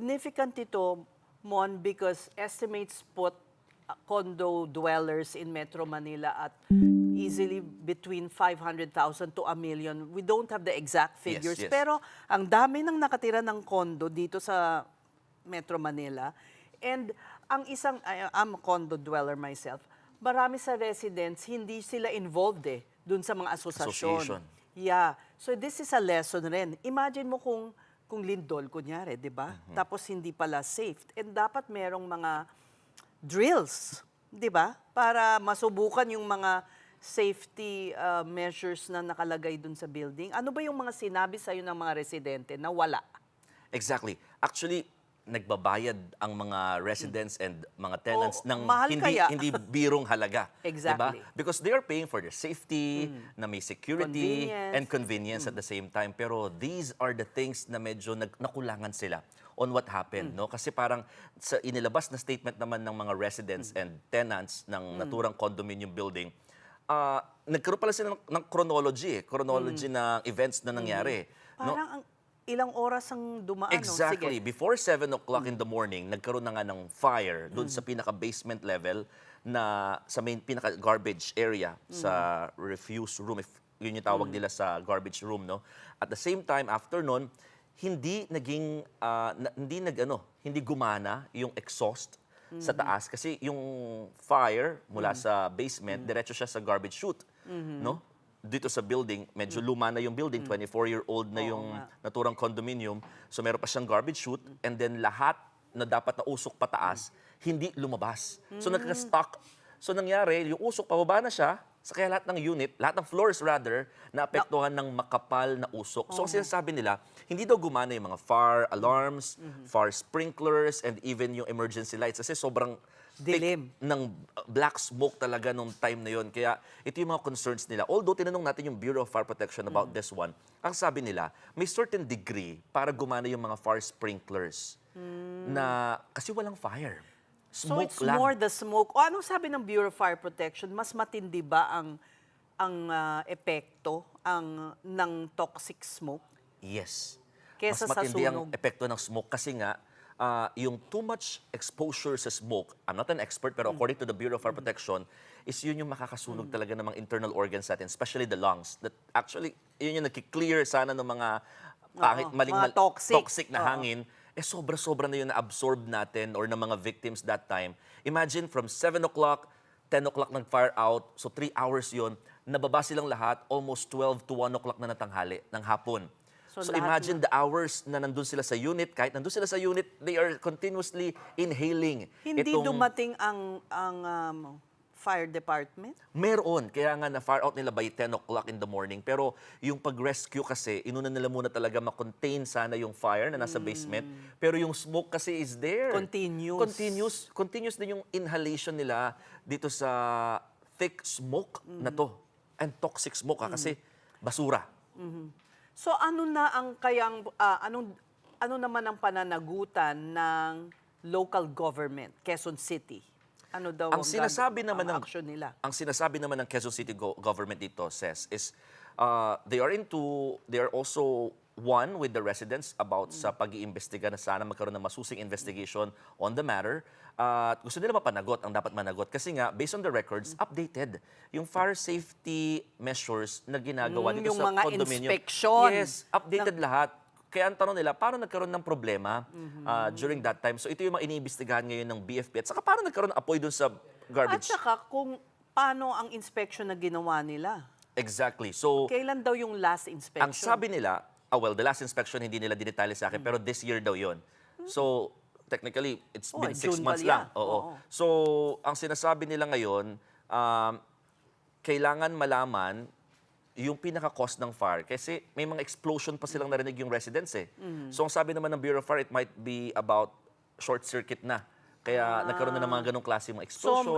significant ito, Mon, because estimates put condo dwellers in Metro Manila at easily between 500,000 to a million. We don't have the exact figures, yes. pero ang dami ng nakatira ng condo dito sa Metro Manila. And ang isang, I'm a condo dweller myself, marami sa residents, hindi sila involved dun sa mga asosasyon. Yeah. So this is a lesson rin. Imagine mo kung lindol, kunyari, di ba? Tapos hindi pala safe. And dapat merong mga drills, di ba? Para masubukan yung mga safety measures na nakalagay dun sa building. Ano ba yung mga sinabi sa'yo ng mga residente na wala? Exactly. Actually, nagbabayad ang mga residents and mga tenants ng hindi birong halaga. Exactly. Diba? Because they are paying for their safety, na may security, and convenience at the same time. Pero these are the things na medyo nakulangan sila on what happened. No? Kasi parang sa inilabas na statement naman ng mga residents and tenants ng naturang condominium building, nagkaroon pala sila ng chronology ng events na nangyari. Parang ilang oras ang dumaan. Exactly. Sige. Before 7 o'clock in the morning, nagkaroon na nga ng fire doon sa pinaka-basement level na sa main pinaka-garbage area sa refuse room, if yun yung tawag nila sa garbage room. No? At the same time, after nun, hindi gumana yung exhaust sa taas kasi yung fire mula sa basement, diretso siya sa garbage chute. No? Dito sa building, medyo luma na yung building, 24-year-old na yung naturang condominium. So meron pa siyang garbage chute and then lahat na dapat na usok pataas, hindi lumabas. So nagka-stuck. So nangyari, yung usok pababa na siya, sa kaya lahat ng unit, lahat ng floors rather, naapektuhan ng makapal na usok. So ang sinasabi nila, hindi daw gumana yung mga fire alarms, fire sprinklers, and even yung emergency lights kasi sobrang dilim ng black smoke talaga nung time na yon. Kaya ito yung mga concerns nila. Although tinanong natin yung Bureau of Fire Protection about this one, ang sabi nila, may certain degree para gumana yung mga fire sprinklers na kasi walang fire. So it's more the smoke. O anong sabi ng Bureau of Fire Protection? Mas matindi ba ang epekto ng toxic smoke? Yes. Kesa mas matindi sa sunog. ang epekto ng smoke kasi nga, yung too much exposure sa smoke, I'm not an expert, pero according to the Bureau of Fire Protection, is yun yung makakasunog talaga ng mga internal organs natin, especially the lungs. That actually, yun yung nag-clear sana ng mga toxic na hangin. Sobra-sobra na yun na-absorb natin or ng mga victims that time. Imagine from 7 o'clock, 10 o'clock nag-fire out, so 3 hours yun, nababa silang lahat, almost 12 to 1 o'clock na natanghali, ng hapon. So imagine the hours na nandun sila sa unit, kahit nandun sila sa unit, they are continuously inhaling. Hindi dumating ang fire department? Meron. Kaya nga na-fire out nila by 10 o'clock in the morning. Pero yung pag-rescue kasi, inuna nila muna talaga ma-contain sana yung fire na nasa basement. Pero yung smoke kasi is there. Continuous din yung inhalation nila dito sa thick smoke na to. And toxic smoke kasi basura. So ano na ang ano naman ang pananagutan ng local government, Quezon City? Ano daw ang sinasabi naman ng action nila? Ang sinasabi naman ng Quezon City government dito, says, is they are also one with the residents about sa pag-iimbestiga na sana magkaroon ng masusing investigation on the matter. Gusto nila mapanagot ang dapat managot kasi nga, based on the records, updated yung fire safety measures na ginagawa dito sa condominium. Inspection. Yes, updated lahat. Kaya ang tanong nila, paano nagkaroon ng problema during that time? So ito yung mga iniimbestigahan ngayon ng BFP. At saka paano nagkaroon ng apoy dun sa garbage? At saka kung paano ang inspection na ginawa nila? Exactly. So kailan daw yung last inspection? ang sabi nila, well, the last inspection hindi nila dinetalye sa akin, pero this year daw yon. So technically, it's been 6 months lang. So ang sinasabi nila ngayon, kailangan malaman yung pinaka-cause ng fire. Kasi may mga explosion pa silang narinig yung residents eh. So ang sabi naman ng Bureau of Fire, it might be about short circuit na. Kaya nagkaroon na ng mga ganong klase mga explosion.